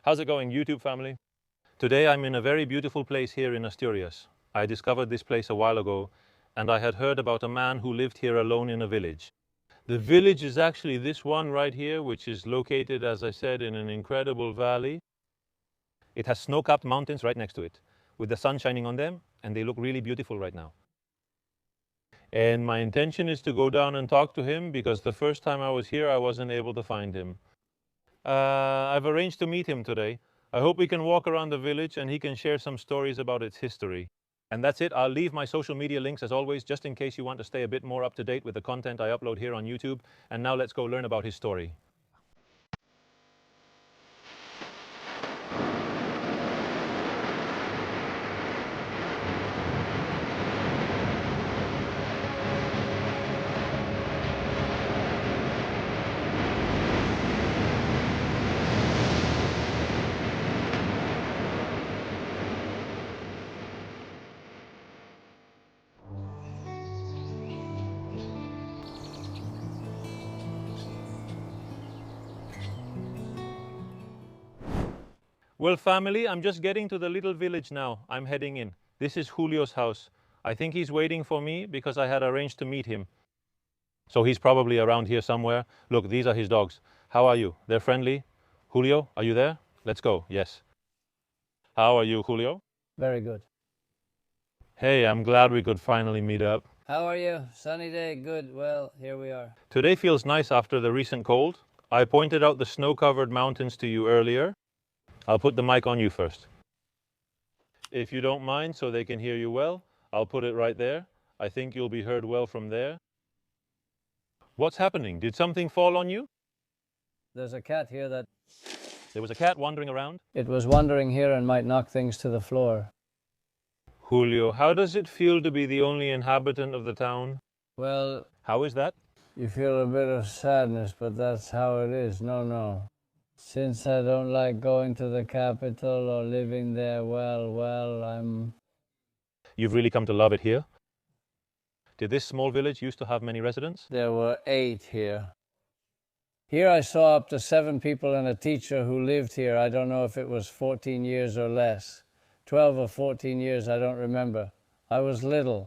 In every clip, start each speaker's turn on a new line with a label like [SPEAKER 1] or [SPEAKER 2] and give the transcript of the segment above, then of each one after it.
[SPEAKER 1] How's it going, YouTube family? Today I'm in a very beautiful place here in Asturias. I discovered this place a while ago, and I had heard about a man who lived here alone in a village. The village is actually this one right here, which is located, as I said, in an incredible valley. It has snow-capped mountains right next to it, with the sun shining on them, and they look really beautiful right now. And my intention is to go down and talk to him, because the first time I was here I wasn't able to find him. I've arranged to meet him today. I hope we can walk around the village and he can share some stories about its history. And that's it. I'll leave my social media links as always, just in case you want to stay a bit more up to date with the content I upload here on YouTube. And now let's go learn about his story. Well, family, I'm just getting to the little village now. I'm heading in. This is Julio's house. I think he's waiting for me because I had arranged to meet him. So he's probably around here somewhere. Look, these are his dogs. How are you? They're friendly. Julio, are you there? Let's go. Yes. How are you, Julio?
[SPEAKER 2] Very good.
[SPEAKER 1] Hey, I'm glad we could finally meet up.
[SPEAKER 2] How are you? Sunny day. Good. Well, here we are.
[SPEAKER 1] Today feels nice after the recent cold. I pointed out the snow-covered mountains to you earlier. I'll put the mic on you first. If you don't mind, so they can hear you well, I'll put it right there. I think you'll be heard well from there. What's happening? Did something fall on you?
[SPEAKER 2] There's a cat here that...
[SPEAKER 1] There was a cat wandering around?
[SPEAKER 2] It was wandering here and might knock things to the floor.
[SPEAKER 1] Julio, how does it feel to be the only inhabitant of the town?
[SPEAKER 2] Well...
[SPEAKER 1] How is that?
[SPEAKER 2] You feel a bit of sadness, but that's how it is. No. Since I don't like going to the capital or living there, well,
[SPEAKER 1] You've really come to love it here? Did this small village used to have many residents?
[SPEAKER 2] There were 8 here. Here I saw up to 7 people and a teacher who lived here. I don't know if it was 14 years or less. 12 or 14 years, I don't remember. I was little.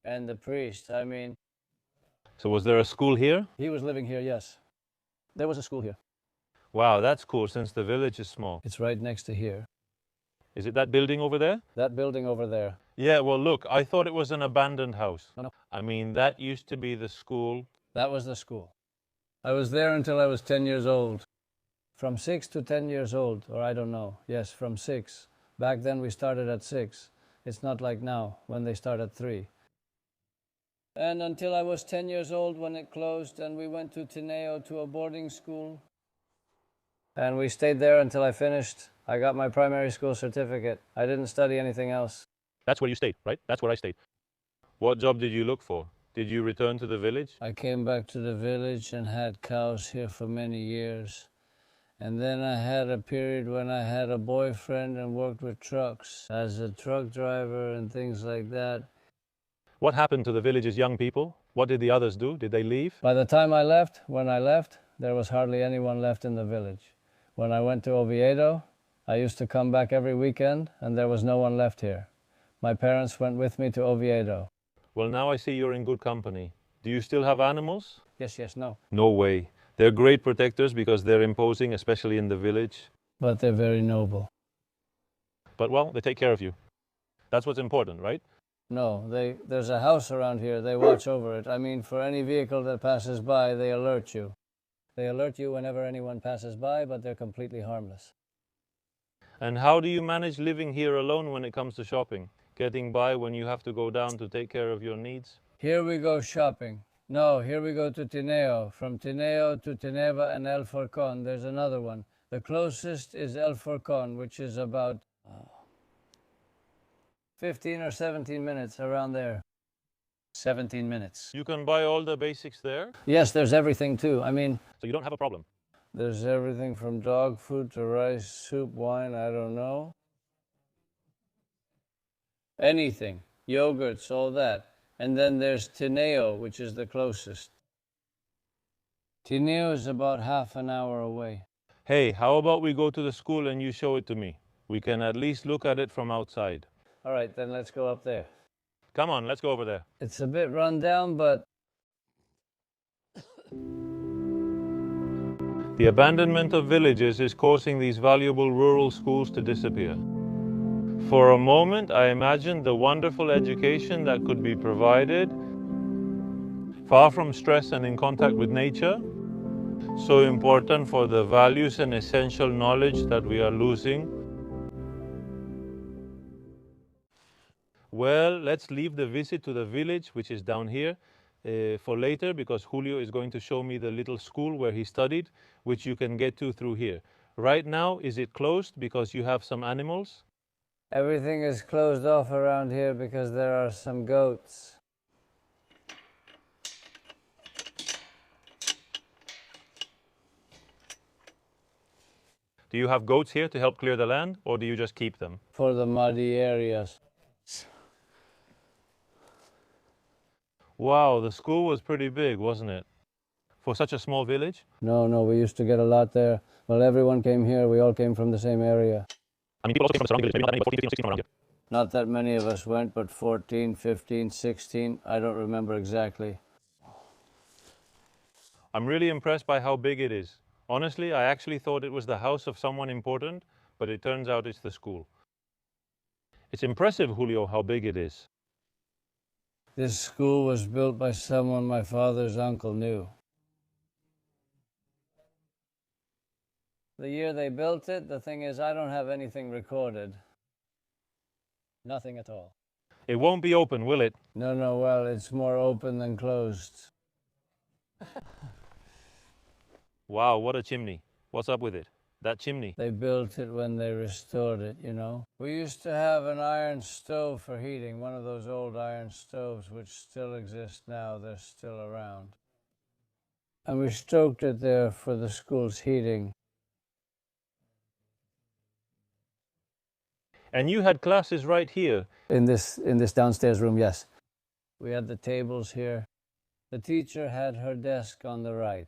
[SPEAKER 2] And the priest,
[SPEAKER 1] So was there a school here?
[SPEAKER 2] He was living here, yes. There was a school here.
[SPEAKER 1] Wow, that's cool since the village is small.
[SPEAKER 2] It's right next to here.
[SPEAKER 1] Is it that building over there?
[SPEAKER 2] That building over there.
[SPEAKER 1] Yeah, well look, I thought it was an abandoned house.
[SPEAKER 2] No.
[SPEAKER 1] That used to be the school.
[SPEAKER 2] That was the school. I was there until I was 10 years old. From 6 to 10 years old, or I don't know. Yes, from 6. Back then we started at 6. It's not like now, when they start at 3. And until I was 10 years old when it closed and we went to Tineo to a boarding school. And we stayed there until I finished. I got my primary school certificate. I didn't study anything else.
[SPEAKER 1] That's where you stayed, right? That's where I stayed. What job did you look for? Did you return to the village?
[SPEAKER 2] I came back to the village and had cows here for many years. And then I had a period when I had a boyfriend and worked with trucks as a truck driver and things like that.
[SPEAKER 1] What happened to the village's young people? What did the others do? Did they leave?
[SPEAKER 2] By the time when I left, there was hardly anyone left in the village. When I went to Oviedo, I used to come back every weekend and there was no one left here. My parents went with me to Oviedo.
[SPEAKER 1] Well, now I see you're in good company. Do you still have animals?
[SPEAKER 2] Yes, no.
[SPEAKER 1] No way. They're great protectors because they're imposing, especially in the village.
[SPEAKER 2] But they're very noble.
[SPEAKER 1] But well, they take care of you. That's what's important, right?
[SPEAKER 2] No, there's a house around here. They watch over it. For any vehicle that passes by, they alert you. They alert you whenever anyone passes by, but they're completely harmless.
[SPEAKER 1] And how do you manage living here alone when it comes to shopping? Getting by when you have to go down to take care of your needs?
[SPEAKER 2] Here we go shopping. No, here we go to Tineo. From Tineo to Teneva and El Forcon, there's another one. The closest is El Forcon, which is about 15 or 17 minutes, around there. 17 minutes.
[SPEAKER 1] You can buy all the basics there?
[SPEAKER 2] Yes, there's everything too.
[SPEAKER 1] So you don't have a problem?
[SPEAKER 2] There's everything from dog food to rice, soup, wine, I don't know. Anything. Yogurts, all that. And then there's Tineo, which is the closest. Tineo is about half an hour away.
[SPEAKER 1] Hey, how about we go to the school and you show it to me? We can at least look at it from outside.
[SPEAKER 2] All right, then let's go up there.
[SPEAKER 1] Come on, let's go over there.
[SPEAKER 2] It's a bit run down, but
[SPEAKER 1] The abandonment of villages is causing these valuable rural schools to disappear. For a moment, I imagined the wonderful education that could be provided, far from stress and in contact with nature, so important for the values and essential knowledge that we are losing. Well, let's leave the visit to the village, which is down here, for later, because Julio is going to show me the little school where he studied, which you can get to through here. Right now, is it closed because you have some animals?
[SPEAKER 2] everything is closed off around here because there are some goats.
[SPEAKER 1] Do you have goats here to help clear the land, or do you just keep them?
[SPEAKER 2] For the muddy areas.
[SPEAKER 1] Wow, the school was pretty big, wasn't it? For such a small village?
[SPEAKER 2] No, we used to get a lot there. Well, everyone came here. We all came from the same area.
[SPEAKER 1] I mean, people also came from the surrounding villages, maybe not that many, but 14, 15, or 16 around here.
[SPEAKER 2] Not that many of us went, but 14, 15, 16. I don't remember exactly.
[SPEAKER 1] I'm really impressed by how big it is. Honestly, I actually thought it was the house of someone important, but it turns out it's the school. It's impressive, Julio, how big it is.
[SPEAKER 2] This school was built by someone my father's uncle knew. The year they built it, the thing is, I don't have anything recorded. Nothing at all.
[SPEAKER 1] It won't be open, will it?
[SPEAKER 2] No, well, it's more open than closed.
[SPEAKER 1] Wow, what a chimney. What's up with it? That chimney.
[SPEAKER 2] They built it when they restored it, you know. We used to have an iron stove for heating, one of those old iron stoves which still exist now. They're still around. And we stoked it there for the school's heating.
[SPEAKER 1] And you had classes right here.
[SPEAKER 2] In this downstairs room, yes. We had the tables here. The teacher had her desk on the right.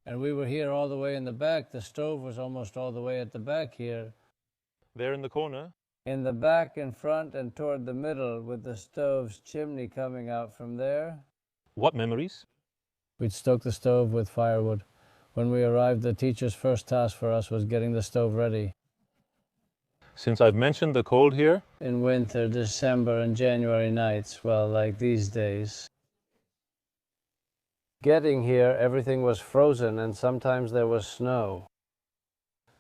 [SPEAKER 2] And we were here all the way in the back. The stove was almost all the way at the back here.
[SPEAKER 1] There in the corner.
[SPEAKER 2] In the back, in front, and toward the middle, with the stove's chimney coming out from there.
[SPEAKER 1] What memories?
[SPEAKER 2] We'd stoke the stove with firewood. When we arrived, the teacher's first task for us was getting the stove ready.
[SPEAKER 1] Since I've mentioned the cold here,
[SPEAKER 2] In winter, December and January nights, well, like these days. Getting here, everything was frozen, and sometimes there was snow.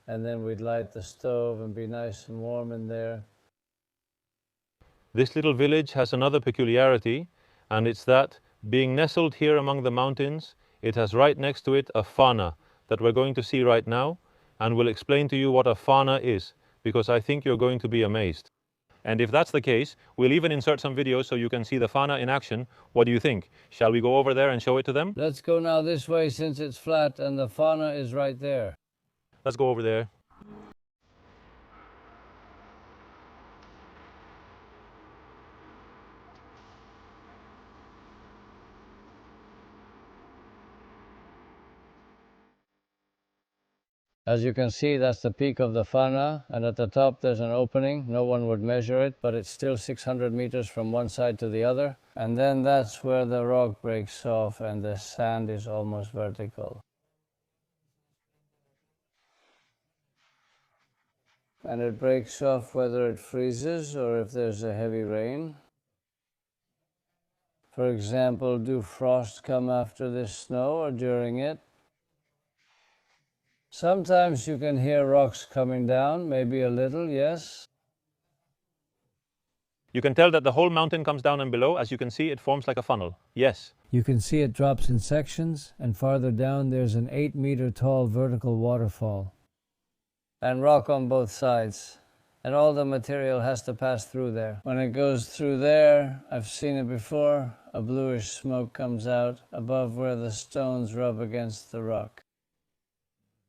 [SPEAKER 2] And then we'd light the stove and be nice and warm in there.
[SPEAKER 1] this little village has another peculiarity, and it's that, being nestled here among the mountains, it has right next to it a Fana that we're going to see right now, and we'll explain to you what a Fana is, because I think you're going to be amazed. And if that's the case, we'll even insert some videos so you can see the Fana in action. What do you think? Shall we go over there and show it to them?
[SPEAKER 2] Let's go now this way since it's flat and the fauna is right there.
[SPEAKER 1] Let's go over there.
[SPEAKER 2] As you can see, that's the peak of the Fana, and at the top there's an opening. No one would measure it, but it's still 600 meters from one side to the other. And then that's where the rock breaks off and the sand is almost vertical. And it breaks off whether it freezes or if there's a heavy rain. For example, do frosts come after this snow or during it? Sometimes you can hear rocks coming down, maybe a little, yes.
[SPEAKER 1] You can tell that the whole mountain comes down and below. As you can see, it forms like a funnel. Yes.
[SPEAKER 2] You can see it drops in sections, and farther down there's an 8-meter tall vertical waterfall. And rock on both sides. And all the material has to pass through there. When it goes through there, I've seen it before, a bluish smoke comes out above where the stones rub against the rock.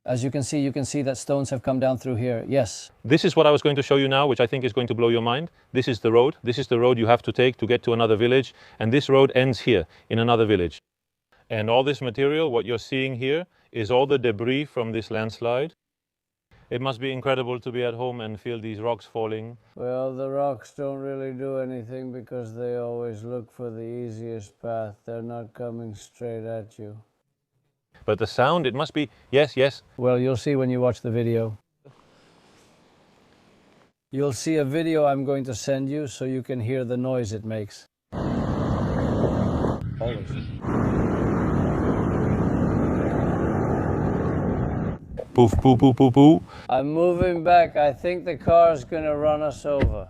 [SPEAKER 2] As you can see that stones have come down through here, yes.
[SPEAKER 1] This is what I was going to show you now, which I think is going to blow your mind. This is the road. This is the road you have to take to get to another village. And this road ends here, in another village. And all this material, what you're seeing here, is all the debris from this landslide. It must be incredible to be at home and feel these rocks falling.
[SPEAKER 2] Well, the rocks don't really do anything because they always look for the easiest path. They're not coming straight at you.
[SPEAKER 1] But the sound, it must be, yes, yes.
[SPEAKER 2] Well, you'll see when you watch the video. You'll see a video I'm going to send you so you can hear the noise it makes. Always.
[SPEAKER 1] Poof, poo, poo, poo, poo.
[SPEAKER 2] I'm moving back. I think the car's gonna run us over.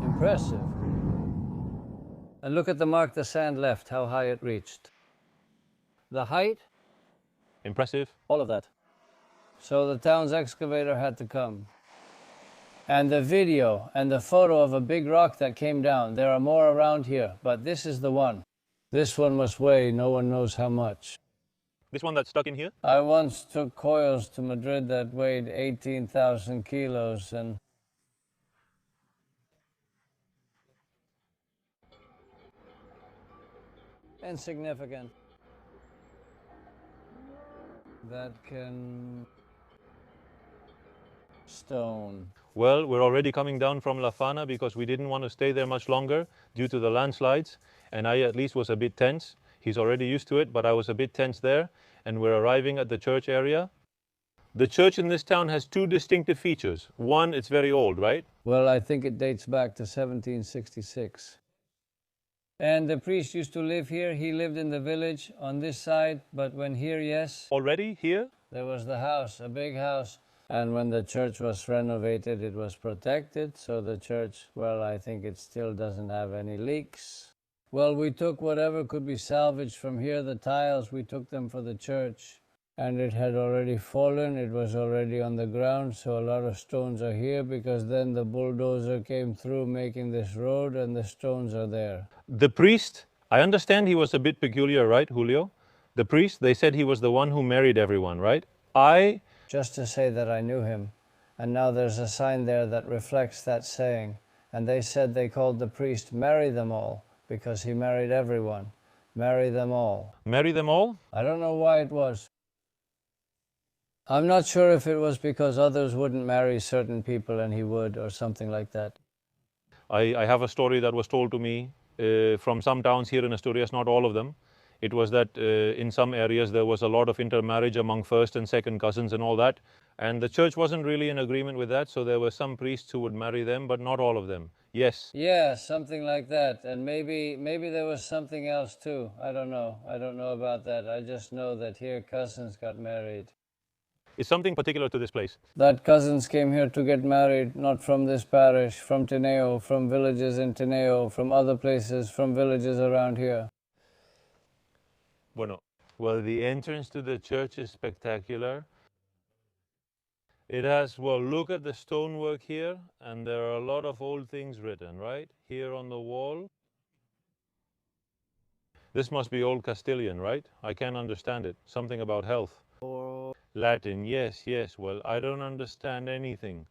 [SPEAKER 2] Impressive. And look at the mark the sand left, how high it reached. The height?
[SPEAKER 1] Impressive.
[SPEAKER 2] All of that. So the town's excavator had to come. And the video and the photo of a big rock that came down. There are more around here, but this is the one. This one must weigh no one knows how much.
[SPEAKER 1] This one that's stuck in here?
[SPEAKER 2] I once took coils to Madrid that weighed 18,000 kilos and insignificant. That can stone.
[SPEAKER 1] Well, we're already coming down from La Fana because we didn't want to stay there much longer due to the landslides, and I at least was a bit tense. He's already used to it, but I was a bit tense there, and we're arriving at the church area. The church in this town has two distinctive features. One, it's very old, right?
[SPEAKER 2] Well, I think it dates back to 1766. And the priest used to live here. He lived in the village on this side, but when here, yes.
[SPEAKER 1] Already here?
[SPEAKER 2] There was the house, a big house. And when the church was renovated, it was protected. So the church, well, I think it still doesn't have any leaks. Well, we took whatever could be salvaged from here, the tiles, we took them for the church. And it had already fallen, it was already on the ground, so a lot of stones are here because then the bulldozer came through making this road and the stones are there.
[SPEAKER 1] The priest, I understand he was a bit peculiar, right, Julio? The priest, they said he was the one who married everyone, right?
[SPEAKER 2] Just to say that I knew him. And now there's a sign there that reflects that saying. And they said they called the priest Marry Them All because he married everyone. Marry them all.
[SPEAKER 1] Marry them all?
[SPEAKER 2] I don't know why it was. I'm not sure if it was because others wouldn't marry certain people and he would, or something like that.
[SPEAKER 1] I have a story that was told to me from some towns here in Asturias, not all of them. It was that in some areas there was a lot of intermarriage among first and second cousins and all that. And the church wasn't really in agreement with that, so there were some priests who would marry them, but not all of them. Yes.
[SPEAKER 2] Yeah, something like that. And maybe there was something else too. I don't know. I don't know about that. I just know that here cousins got married.
[SPEAKER 1] It's something particular to this place.
[SPEAKER 2] That cousins came here to get married, not from this parish, from Tineo, from villages in Tineo, from other places, from villages around here.
[SPEAKER 1] Bueno, well, the entrance to the church is spectacular. It has, well, look at the stonework here, and there are a lot of old things written, right? Here on the wall. This must be Old Castilian, right? I can't understand it. Something about health. Latin, yes, yes. Well, I don't understand anything.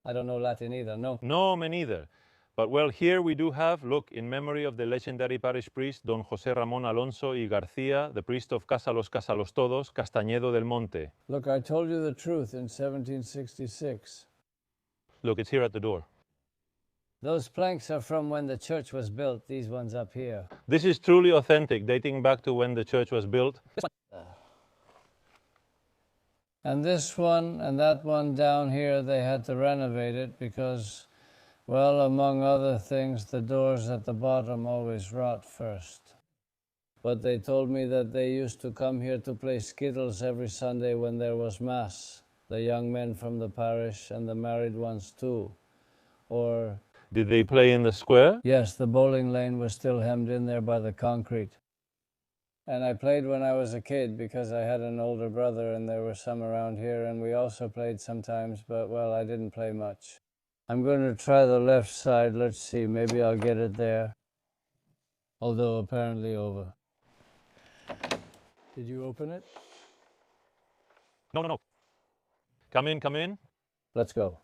[SPEAKER 2] I don't know Latin either, no.
[SPEAKER 1] No, me neither. But well, here we do have, look, in memory of the legendary parish priest, Don José Ramón Alonso y García, the priest of Casalos Todos, Castañedo del Monte.
[SPEAKER 2] Look, I told you the truth in 1766.
[SPEAKER 1] Look, it's here at the door.
[SPEAKER 2] Those planks are from when the church was built, these ones up here.
[SPEAKER 1] This is truly authentic, dating back to when the church was built.
[SPEAKER 2] And this one and that one down here, they had to renovate it because, well, among other things, the doors at the bottom always rot first. But they told me that they used to come here to play skittles every Sunday when there was Mass, the young men from the parish and the married ones too. Or...
[SPEAKER 1] Did they play in the square?
[SPEAKER 2] Yes, the bowling lane was still hemmed in there by the concrete. And I played when I was a kid because I had an older brother and there were some around here and we also played sometimes, but well, I didn't play much. I'm going to try the left side. Let's see, maybe I'll get it there. Although apparently over. Did you open it?
[SPEAKER 1] No, no, no. Come in, come in.
[SPEAKER 2] Let's go.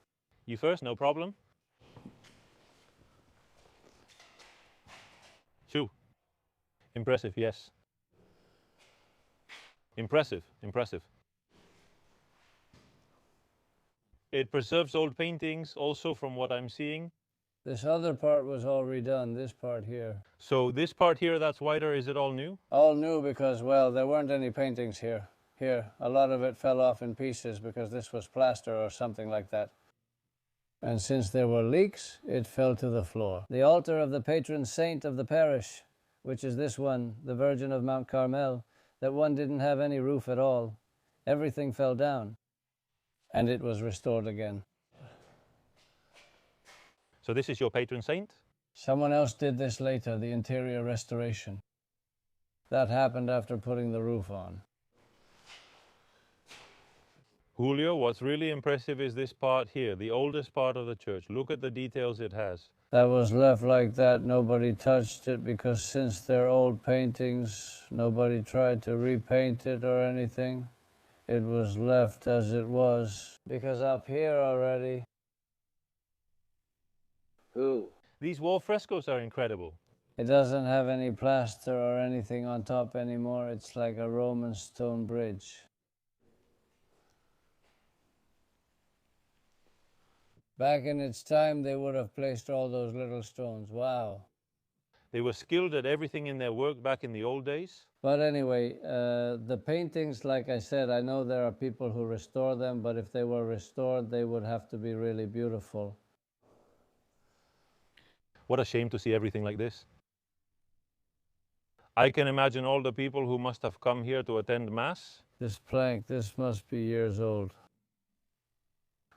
[SPEAKER 1] You first, no problem. Shoo. Impressive, yes. Impressive, impressive. It preserves old paintings also from what I'm seeing.
[SPEAKER 2] This other part was all redone, this part here.
[SPEAKER 1] So this part here that's wider, is it all new?
[SPEAKER 2] All new because, well, there weren't any paintings here. Here, a lot of it fell off in pieces because this was plaster or something like that. And since there were leaks, it fell to the floor. The altar of the patron saint of the parish, which is this one, the Virgin of Mount Carmel, that one didn't have any roof at all. Everything fell down, and it was restored again.
[SPEAKER 1] So this is your patron saint?
[SPEAKER 2] Someone else did this later, the interior restoration. That happened after putting the roof on.
[SPEAKER 1] Julio, what's really impressive is this part here, the oldest part of the church. Look at the details it has.
[SPEAKER 2] That was left like that. Nobody touched it because since they're old paintings, nobody tried to repaint it or anything. It was left as it was. Because up here already... Who?
[SPEAKER 1] These wall frescoes are incredible.
[SPEAKER 2] It doesn't have any plaster or anything on top anymore. It's like a Roman stone bridge. Back in its time, they would have placed all those little stones. Wow.
[SPEAKER 1] They were skilled at everything in their work back in the old days.
[SPEAKER 2] But anyway, the paintings, like I said, I know there are people who restore them, but if they were restored, they would have to be really beautiful.
[SPEAKER 1] What a shame to see everything like this. I can imagine all the people who must have come here to attend Mass.
[SPEAKER 2] This plank, this must be years old.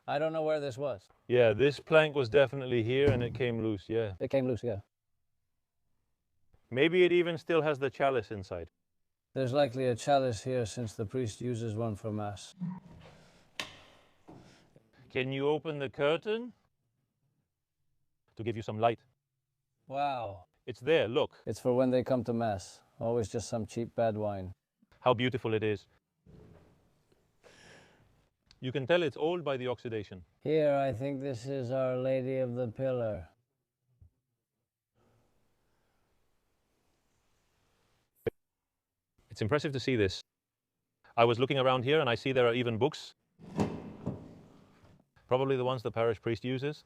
[SPEAKER 2] I don't know where this was.
[SPEAKER 1] Yeah, this plank was definitely here and it came loose, yeah.
[SPEAKER 2] It came loose, yeah.
[SPEAKER 1] Maybe it even still has the chalice inside.
[SPEAKER 2] There's likely a chalice here since the priest uses one for Mass.
[SPEAKER 1] Can you open the curtain? To give you some light.
[SPEAKER 2] Wow.
[SPEAKER 1] It's there, look.
[SPEAKER 2] It's for when they come to Mass. Always just some cheap bad wine.
[SPEAKER 1] How beautiful it is. You can tell it's old by the oxidation.
[SPEAKER 2] Here, I think this is Our Lady of the Pillar.
[SPEAKER 1] It's impressive to see this. I was looking around here and I see there are even books. Probably the ones the parish priest uses.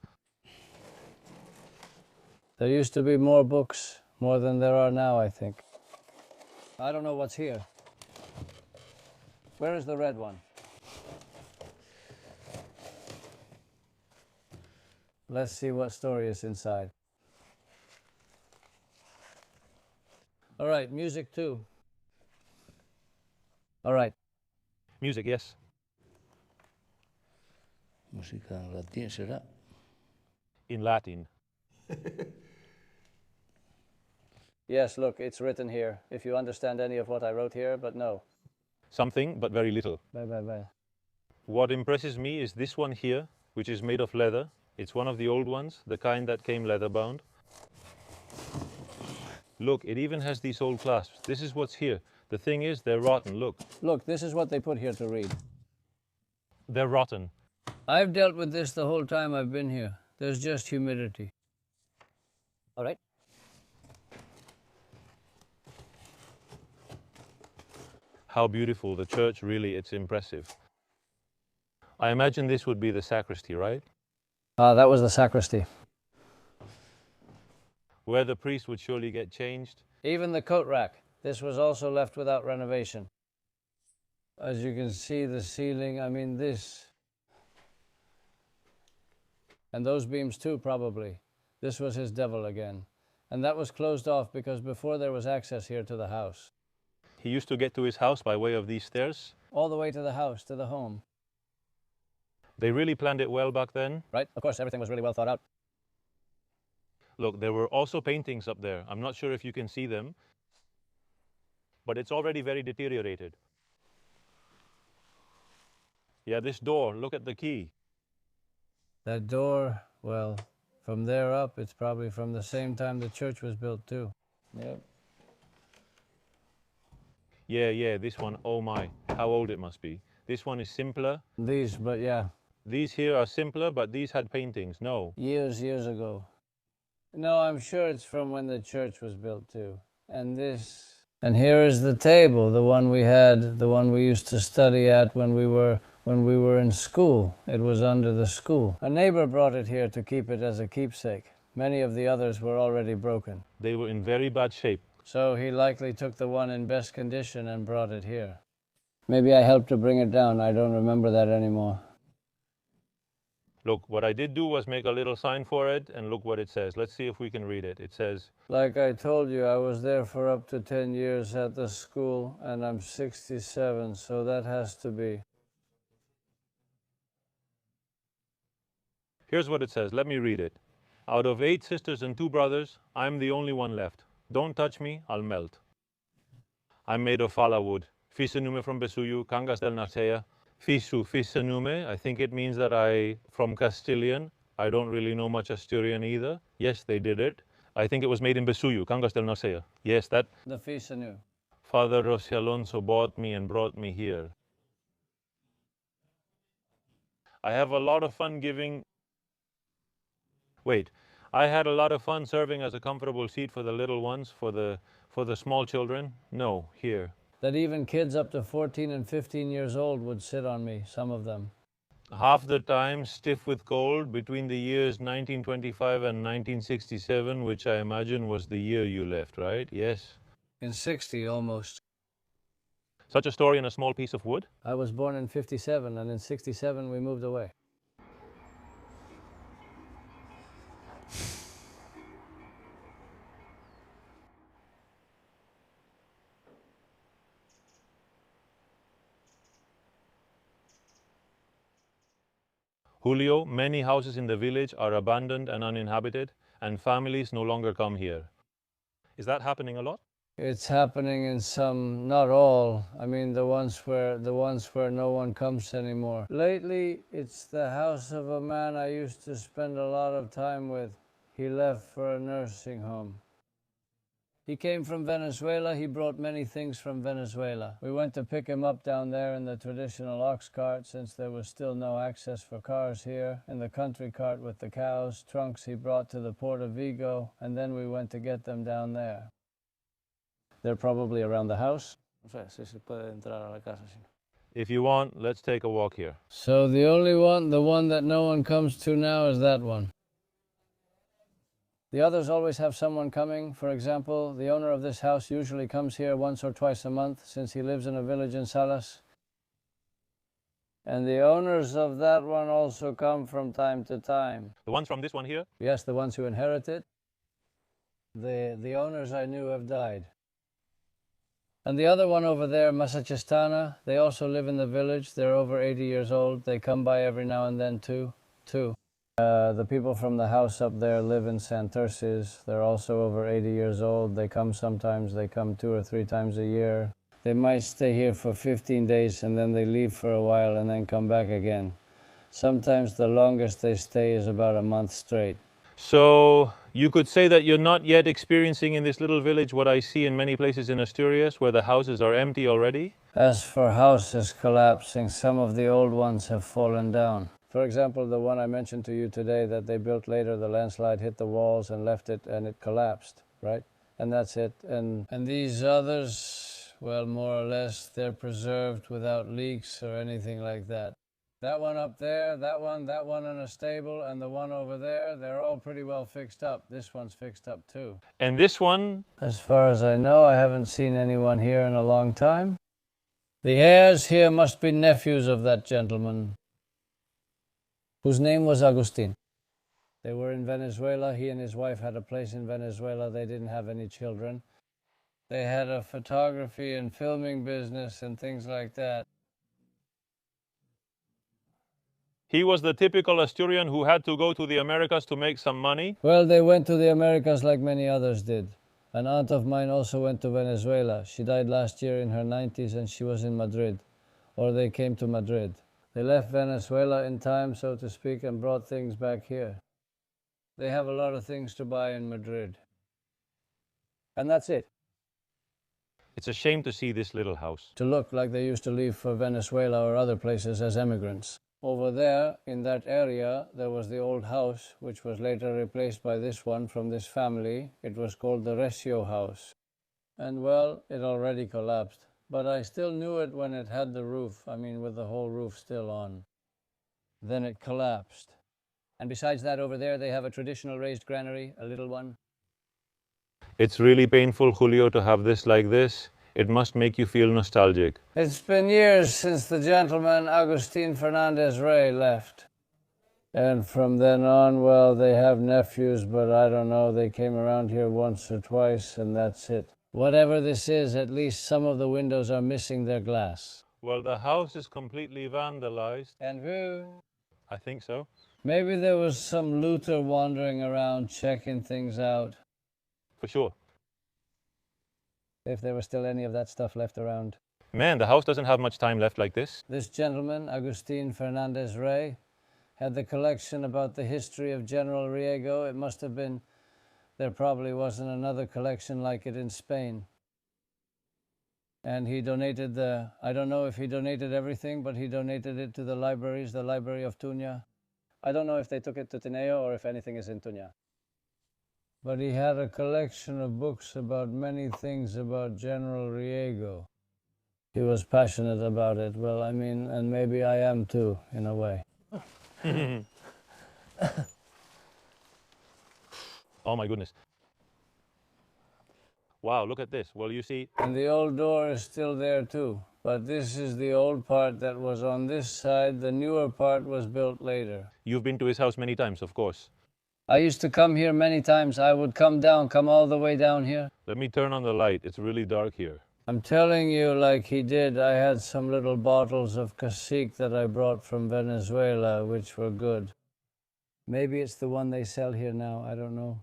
[SPEAKER 2] There used to be more books, more than there are now, I think. I don't know what's here. Where is the red one? Let's see what story is inside. All right, music too. All right.
[SPEAKER 1] Music, yes.
[SPEAKER 2] Música en latín será.
[SPEAKER 1] In Latin.
[SPEAKER 2] Yes, look, it's written here. If you understand any of what I wrote here, but no.
[SPEAKER 1] Something, but very little.
[SPEAKER 2] Bye.
[SPEAKER 1] What impresses me is this one here, which is made of leather. It's one of the old ones, the kind that came leather bound. Look, it even has these old clasps. This is what's here. The thing is, they're rotten, look.
[SPEAKER 2] Look, this is what they put here to read.
[SPEAKER 1] They're rotten.
[SPEAKER 2] I've dealt with this the whole time I've been here. There's just humidity. All right.
[SPEAKER 1] How beautiful. The church, really, it's impressive. I imagine this would be the sacristy, right?
[SPEAKER 2] That was the sacristy.
[SPEAKER 1] Where the priest would surely get changed.
[SPEAKER 2] Even the coat rack. This was also left without renovation. As you can see, the ceiling, I mean this. And those beams too, probably. This was his devil again. And that was closed off because before there was access here to the house.
[SPEAKER 1] He used to get to his house by way of these stairs.
[SPEAKER 2] All the way to the house, to the home.
[SPEAKER 1] They really planned it well back then.
[SPEAKER 2] Right, of course, everything was really well thought out.
[SPEAKER 1] Look, there were also paintings up there. I'm not sure if you can see them, but it's already very deteriorated. Yeah, this door, look at the key.
[SPEAKER 2] That door, well, from there up, it's probably from the same time the church was built too. Yep.
[SPEAKER 1] Yeah, this one, oh my, how old it must be. This one is simpler.
[SPEAKER 2] These, but yeah.
[SPEAKER 1] These here are simpler, but these had paintings, no.
[SPEAKER 2] Years ago. No, I'm sure it's from when the church was built too. And this, And here is the table, the one we had, the one we used to study at when we were in school. It was under the school. A neighbor brought it here to keep it as a keepsake. Many of the others were already broken.
[SPEAKER 1] They were in very bad shape.
[SPEAKER 2] So he likely took the one in best condition and brought it here. Maybe I helped to bring it down. I don't remember that anymore.
[SPEAKER 1] Look, what I did do was make a little sign for it, and look what it says. Let's see if we can read it. It says,
[SPEAKER 2] like I told you, I was there for up to 10 years at the school, and I'm 67, so that has to be.
[SPEAKER 1] Here's what it says. Let me read it. Out of 8 sisters and 2 brothers, I'm the only one left. Don't touch me, I'll melt. I'm made of fala wood. Fisanume from Besuyu, Cangas del Narcea. Fisu, Fisanume, I think it means that from Castilian. I don't really know much Asturian either. Yes, they did it. I think it was made in Besuyu, Cangas del Narcea. Yes, that.
[SPEAKER 2] The Fisanu.
[SPEAKER 1] Father Rossi Alonso bought me and brought me here. I have a lot of fun giving. Wait, I had a lot of fun serving as a comfortable seat for the little ones, for the small children. No, here.
[SPEAKER 2] That even kids up to 14 and 15 years old would sit on me, some of them.
[SPEAKER 1] Half the time stiff with cold between the years 1925 and 1967, which I imagine was the year you left, right? Yes.
[SPEAKER 2] In 60 almost.
[SPEAKER 1] Such a story in a small piece of wood?
[SPEAKER 2] I was born in 57, and in 67 we moved away.
[SPEAKER 1] Julio, many houses in the village are abandoned and uninhabited, and families no longer come here. Is that happening a lot?
[SPEAKER 2] It's happening in some, not all. I mean the ones where no one comes anymore. Lately, it's the house of a man I used to spend a lot of time with. He left for a nursing home. He came from Venezuela. He brought many things from Venezuela. We went to pick him up down there in the traditional ox cart, since there was still no access for cars here, in the country cart with the cows. Trunks he brought to the port of Vigo, and then we went to get them down there. They're probably around the house.
[SPEAKER 1] If you want, let's take a walk here.
[SPEAKER 2] So the only one, the one that no one comes to now, is that one. The others always have someone coming. For example, the owner of this house usually comes here once or twice a month, since he lives in a village in Salas. And the owners of that one also come from time to time.
[SPEAKER 1] The ones from this one here?
[SPEAKER 2] Yes, the ones who inherited. The owners I knew have died. And the other one over there, Masachestana, they also live in the village. They're over 80 years old. They come by every now and then too. The people from the house up there live in Santurces. They're also over 80 years old. They come sometimes. They come 2 or 3 times a year. They might stay here for 15 days and then they leave for a while and then come back again. Sometimes the longest they stay is about a month straight.
[SPEAKER 1] So you could say that you're not yet experiencing in this little village what I see in many places in Asturias, where the houses are empty already?
[SPEAKER 2] As for houses collapsing, some of the old ones have fallen down. For example, the one I mentioned to you today that they built later, the landslide hit the walls and left it, and it collapsed, right? And that's it. And these others, well, more or less, they're preserved without leaks or anything like that. That one up there, that one in a stable, and the one over there, they're all pretty well fixed up. This one's fixed up too.
[SPEAKER 1] And this one?
[SPEAKER 2] As far as I know, I haven't seen anyone here in a long time. The heirs here must be nephews of that gentleman, whose name was Agustin. They were in Venezuela. He and his wife had a place in Venezuela. They didn't have any children. They had a photography and filming business and things like that.
[SPEAKER 1] He was the typical Asturian who had to go to the Americas to make some money?
[SPEAKER 2] Well, they went to the Americas like many others did. An aunt of mine also went to Venezuela. She died last year in her 90s and she was in Madrid. Or they came to Madrid. They left Venezuela in time, so to speak, and brought things back here. They have a lot of things to buy in Madrid. And that's it.
[SPEAKER 1] It's a shame to see this little house.
[SPEAKER 2] To look like they used to leave for Venezuela or other places as emigrants. Over there, in that area, there was the old house, which was later replaced by this one from this family. It was called the Recio house. And well, it already collapsed. But I still knew it when it had the roof, with the whole roof still on. Then it collapsed. And besides that, over there they have a traditional raised granary, a little one.
[SPEAKER 1] It's really painful, Julio, to have this like this. It must make you feel nostalgic.
[SPEAKER 2] It's been years since the gentleman Agustin Fernandez Rey left. And from then on, well, they have nephews, but I don't know, they came around here once or twice, and that's it. Whatever this is, at least some of the windows are missing their glass.
[SPEAKER 1] Well, the house is completely vandalized.
[SPEAKER 2] And who?
[SPEAKER 1] I think so.
[SPEAKER 2] Maybe there was some looter wandering around checking things out.
[SPEAKER 1] For sure.
[SPEAKER 2] If there was still any of that stuff left around.
[SPEAKER 1] Man, the house doesn't have much time left like this.
[SPEAKER 2] This gentleman, Agustin Fernandez Rey, had the collection about the history of General Riego. It must have been, there probably wasn't another collection like it in Spain. And he donated I don't know if he donated everything, but he donated it to the libraries, the Library of Tuña. I don't know if they took it to Tineo or if anything is in Tuña. But he had a collection of books about many things about General Riego. He was passionate about it. Well, and maybe I am too, in a way.
[SPEAKER 1] Oh my goodness. Wow, look at this. Well, you see...
[SPEAKER 2] And the old door is still there too. But this is the old part that was on this side. The newer part was built later.
[SPEAKER 1] You've been to his house many times, of course.
[SPEAKER 2] I used to come here many times. I would come all the way down here.
[SPEAKER 1] Let me turn on the light. It's really dark here.
[SPEAKER 2] I'm telling you, like he did, I had some little bottles of cacique that I brought from Venezuela, which were good. Maybe it's the one they sell here now, I don't know.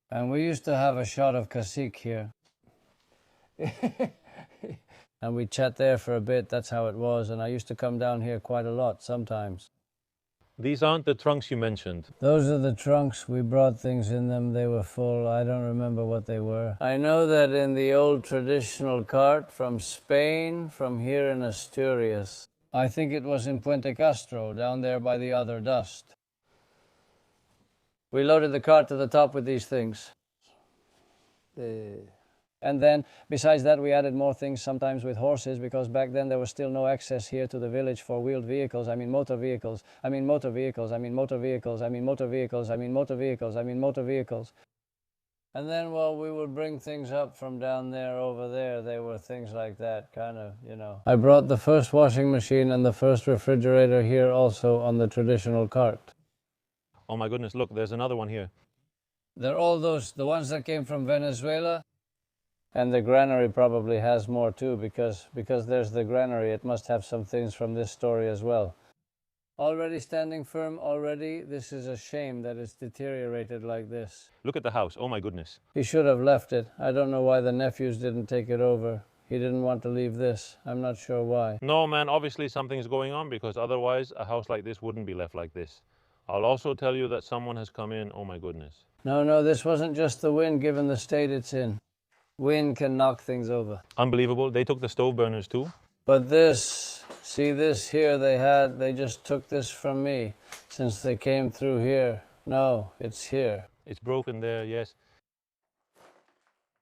[SPEAKER 2] And we used to have a shot of cacique here. And we'd chat there for a bit, that's how it was, and I used to come down here quite a lot sometimes.
[SPEAKER 1] These aren't the trunks you mentioned.
[SPEAKER 2] Those are the trunks. We brought things in them. They were full. I don't remember what they were. I know that in the old traditional cart from Spain, from here in Asturias, I think it was in Puente Castro, down there by the other dust. We loaded the cart to the top with these things. And then, besides that, we added more things, sometimes with horses, because back then there was still no access here to the village for wheeled vehicles. Motor vehicles. Motor vehicles. Motor vehicles. Motor vehicles. Motor vehicles. Motor vehicles. And then, well, we would bring things up from down there over there. They were things like that, kind of, I brought the first washing machine and the first refrigerator here also on the traditional cart.
[SPEAKER 1] Oh my goodness, look, there's another one here.
[SPEAKER 2] They're all the ones that came from Venezuela. And the granary probably has more too, because there's the granary, it must have some things from this story as well. Already standing firm, already. This is a shame that it's deteriorated like this.
[SPEAKER 1] Look at the house, oh my goodness.
[SPEAKER 2] He should have left it. I don't know why the nephews didn't take it over. He didn't want to leave this. I'm not sure why.
[SPEAKER 1] No, man, obviously something's going on, because otherwise a house like this wouldn't be left like this. I'll also tell you that someone has come in, oh my goodness.
[SPEAKER 2] No, this wasn't just the wind, given the state it's in. Wind can knock things over.
[SPEAKER 1] Unbelievable. They took the stove burners too.
[SPEAKER 2] But this, see this here they just took this from me since they came through here. No, it's here.
[SPEAKER 1] It's broken there, yes.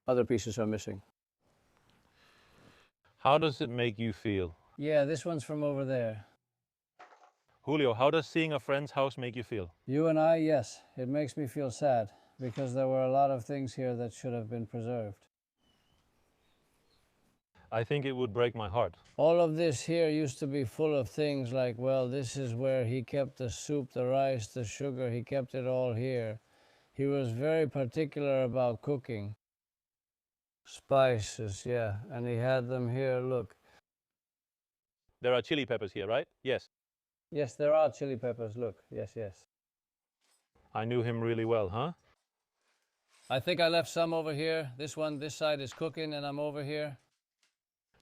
[SPEAKER 2] Other pieces are missing.
[SPEAKER 1] How does it make you feel?
[SPEAKER 2] Yeah, this one's from over there.
[SPEAKER 1] Julio, how does seeing a friend's house make you feel?
[SPEAKER 2] You and I, yes. It makes me feel sad because there were a lot of things here that should have been preserved.
[SPEAKER 1] I think it would break my heart.
[SPEAKER 2] All of this here used to be full of things like, well, this is where he kept the soup, the rice, the sugar. He kept it all here. He was very particular about cooking. Spices, yeah. And he had them here, look.
[SPEAKER 1] There are chili peppers here, right? Yes.
[SPEAKER 2] Yes, there are chili peppers, look. Yes.
[SPEAKER 1] I knew him really well, huh?
[SPEAKER 2] I think I left some over here. This side is cooking and I'm over here.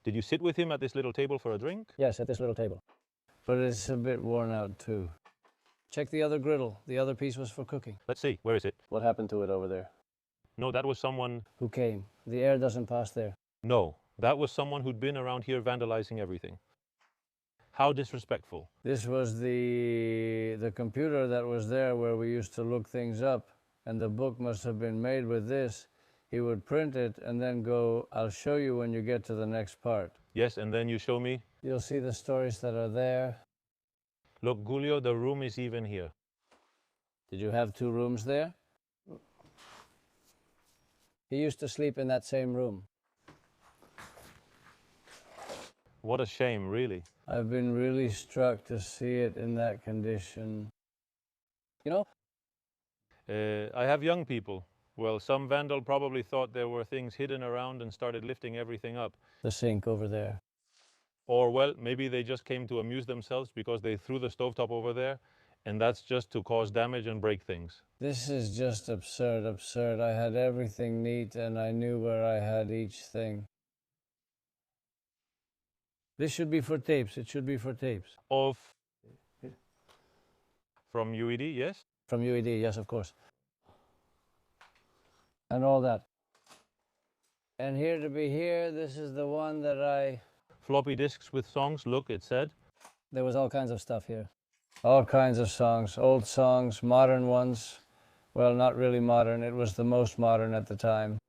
[SPEAKER 1] Did you sit with him at this little table for a drink?
[SPEAKER 2] Yes, at this little table. But it's a bit worn out too. Check the other griddle. The other piece was for cooking.
[SPEAKER 1] Let's see, where is it?
[SPEAKER 2] What happened to it over there?
[SPEAKER 1] No, that was someone...
[SPEAKER 2] Who came? The air doesn't pass there.
[SPEAKER 1] No, that was someone who'd been around here vandalizing everything. How disrespectful.
[SPEAKER 2] This was the computer that was there where we used to look things up, and the book must have been made with this. He would print it and then go, I'll show you when you get to the next part.
[SPEAKER 1] Yes, and then you show me.
[SPEAKER 2] You'll see the stories that are there.
[SPEAKER 1] Look, Julio, the room is even here.
[SPEAKER 2] Did you have 2 rooms there? He used to sleep in that same room.
[SPEAKER 1] What a shame, really.
[SPEAKER 2] I've been really struck to see it in that condition. You know?
[SPEAKER 1] I have young people. Well, some vandal probably thought there were things hidden around and started lifting everything up.
[SPEAKER 2] The sink over there.
[SPEAKER 1] Or, well, maybe they just came to amuse themselves because they threw the stovetop over there, and that's just to cause damage and break things.
[SPEAKER 2] This is just absurd, absurd. I had everything neat and I knew where I had each thing. This should be for tapes. It should be for tapes.
[SPEAKER 1] From UED, yes?
[SPEAKER 2] From UED, yes, of course. And all that. And here to be here, this is the one that
[SPEAKER 1] Floppy disks with songs, look, it said.
[SPEAKER 2] There was all kinds of stuff here. All kinds of songs, old songs, modern ones. Well, not really modern. It was the most modern at the time.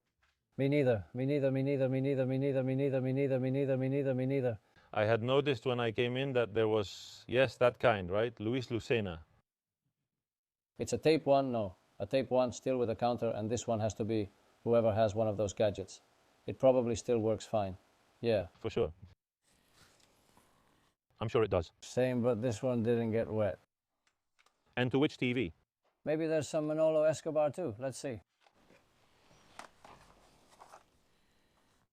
[SPEAKER 2] Me neither. Me neither. Me neither. Me neither. Me neither. Me neither. Me neither. Me neither. Me neither. Me neither.
[SPEAKER 1] I had noticed when I came in that there was, yes, that kind, right? Luis Lucena.
[SPEAKER 2] It's a tape one? No. A tape one still with a counter, and this one has to be whoever has one of those gadgets. It probably still works fine. Yeah.
[SPEAKER 1] For sure. I'm sure it does.
[SPEAKER 2] Same, but this one didn't get wet.
[SPEAKER 1] And to which TV?
[SPEAKER 2] Maybe there's some Manolo Escobar too. Let's see.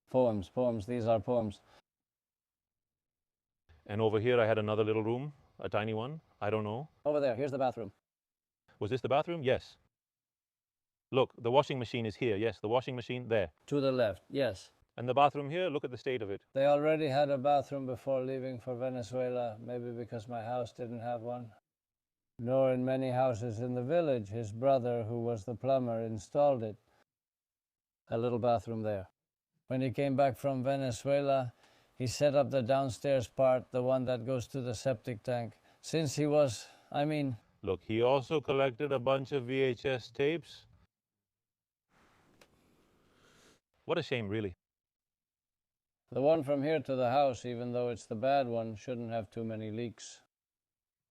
[SPEAKER 2] Poems, poems. These are poems.
[SPEAKER 1] And over here I had another little room, a tiny one. I don't know.
[SPEAKER 2] Over there, here's the bathroom.
[SPEAKER 1] Was this the bathroom? Yes. Look, the washing machine is here. Yes, the washing machine there.
[SPEAKER 2] To the left, yes.
[SPEAKER 1] And the bathroom here, look at the state of it.
[SPEAKER 2] They already had a bathroom before leaving for Venezuela, maybe because my house didn't have one. Nor in many houses in the village. His brother, who was the plumber, installed it. A little bathroom there. When he came back from Venezuela, he set up the downstairs part, the one that goes to the septic tank. Since he was,
[SPEAKER 1] Look, he also collected a bunch of VHS tapes. What a shame, really.
[SPEAKER 2] The one from here to the house, even though it's the bad one, shouldn't have too many leaks.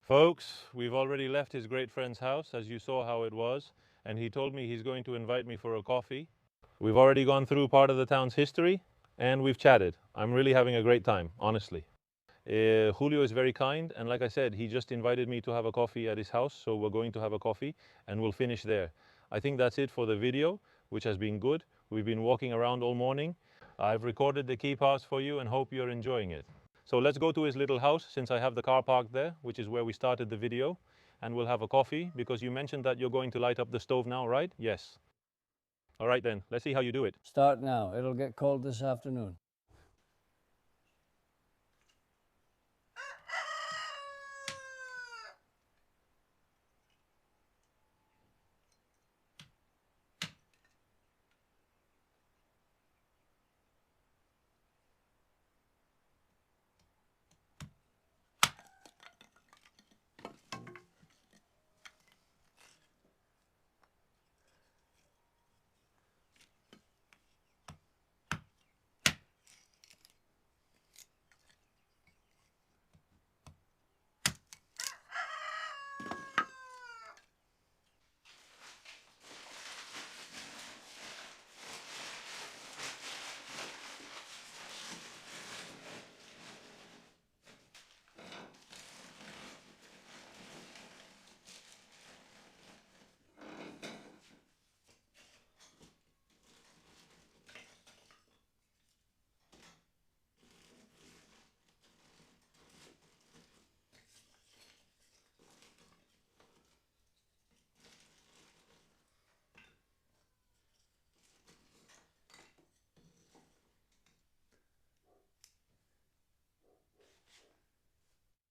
[SPEAKER 1] Folks, we've already left his great friend's house, as you saw how it was, and he told me he's going to invite me for a coffee. We've already gone through part of the town's history, and we've chatted. I'm really having a great time, honestly. Julio is very kind, and like I said, he just invited me to have a coffee at his house, so we're going to have a coffee, and we'll finish there. I think that's it for the video, which has been good. We've been walking around all morning. I've recorded the key parts for you and hope you're enjoying it. So let's go to his little house, since I have the car parked there, which is where we started the video, and we'll have a coffee, because you mentioned that you're going to light up the stove now, right? Yes. All right then, let's see how you do it.
[SPEAKER 2] Start now. It'll get cold this afternoon.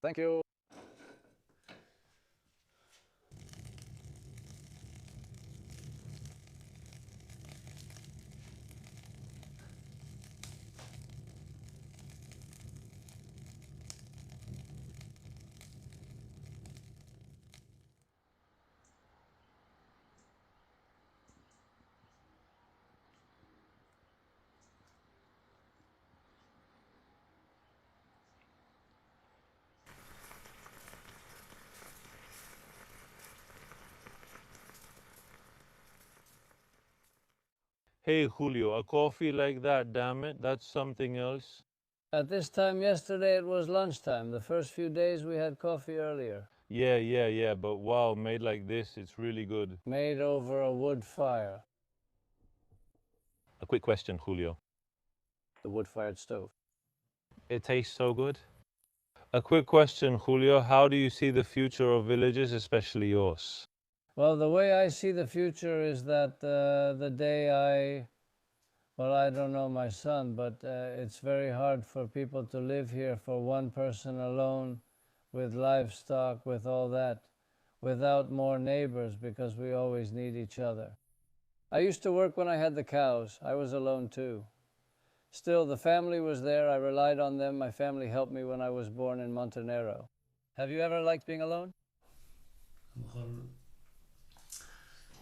[SPEAKER 2] Thank you.
[SPEAKER 1] Hey, Julio, a coffee like that, damn it, that's something else.
[SPEAKER 2] At this time yesterday, it was lunchtime. The first few days, we had coffee earlier.
[SPEAKER 1] Yeah, but wow, made like this, it's really good.
[SPEAKER 2] Made over a wood fire.
[SPEAKER 1] A quick question, Julio.
[SPEAKER 2] The wood-fired stove.
[SPEAKER 1] It tastes so good. A quick question, Julio. How do you see the future of villages, especially yours?
[SPEAKER 2] Well, the way I see the future is that the day I don't know my son, but it's very hard for people to live here for one person alone with livestock, with all that, without more neighbors because we always need each other. I used to work when I had the cows. I was alone too. Still, the family was there. I relied on them. My family helped me when I was born in Montenegro. Have you ever liked being alone?
[SPEAKER 3] A lo mejor.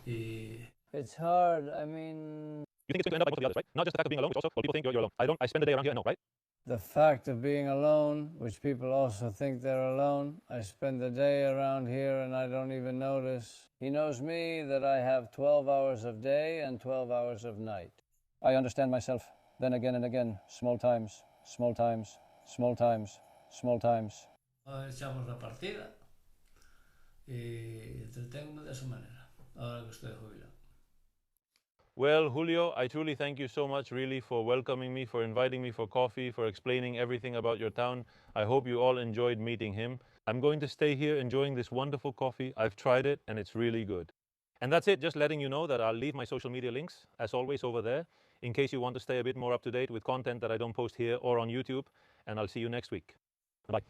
[SPEAKER 3] Y
[SPEAKER 2] It's hard. I mean,
[SPEAKER 1] You think it's going to end up like most of the others, right? Not just the fact of being alone, which also, well, people think you're alone. I spend the day around here, I know, right?
[SPEAKER 2] the fact of being alone, which people also think they're alone. I spend the day around here and I don't even notice. He knows me that I have 12 hours of day and 12 hours of night. I understand myself. Then again and again, small times, small times, small times, small times.
[SPEAKER 3] echamos la partida y entretengo de esa manera, ahora que estoy jubilado.
[SPEAKER 1] Well, Julio, I truly thank you so much, really, for welcoming me, for inviting me for coffee, for explaining everything about your town. I hope you all enjoyed meeting him. I'm going to stay here enjoying this wonderful coffee. I've tried it and it's really good. And that's it, just letting you know that I'll leave my social media links, as always, over there, in case you want to stay a bit more up to date with content that I don't post here or on YouTube. And I'll see you next week. Bye.